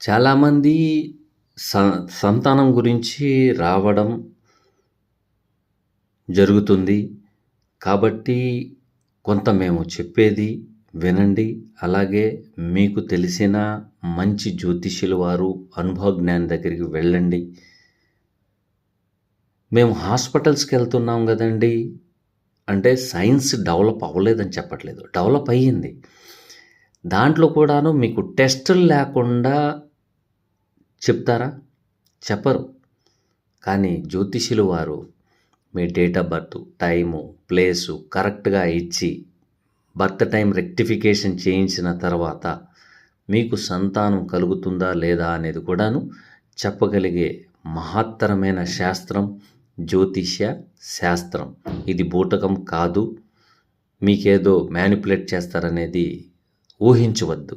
చాలామంది స సంతానం గురించి రావడం జరుగుతుంది. కాబట్టి కొంత మేము చెప్పేది వినండి. అలాగే మీకు తెలిసిన మంచి జ్యోతిష్యుల వారు, అనుభవజ్ఞాని దగ్గరికి వెళ్ళండి. మేము హాస్పిటల్స్‌కెళ్తున్నాం గదండీ! అంటే సైన్స్ డెవలప్ అవ్వలేదని చెప్పట్లేదు. డెవలప్ అయ్యింది. దాంట్లో కూడాను మీకు టెస్టులు లేకుండా చెప్తారా? చెప్పరు. కానీ జ్యోతిష్యులు వారు మీ date of birth, time, place కరెక్ట్‌గా ఇచ్చి, బర్త్ టైమ్ రెక్టిఫికేషన్ చేయించిన తర్వాత మీకు సంతానం కలుగుతుందా లేదా అనేది కూడాను చెప్పగలిగే మహత్తరమైన శాస్త్రం జ్యోతిష్య శాస్త్రం. ఇది బూటకం కాదు. మీకేదో మ్యానిపులేట్ చేస్తారనేది ఊహించవద్దు.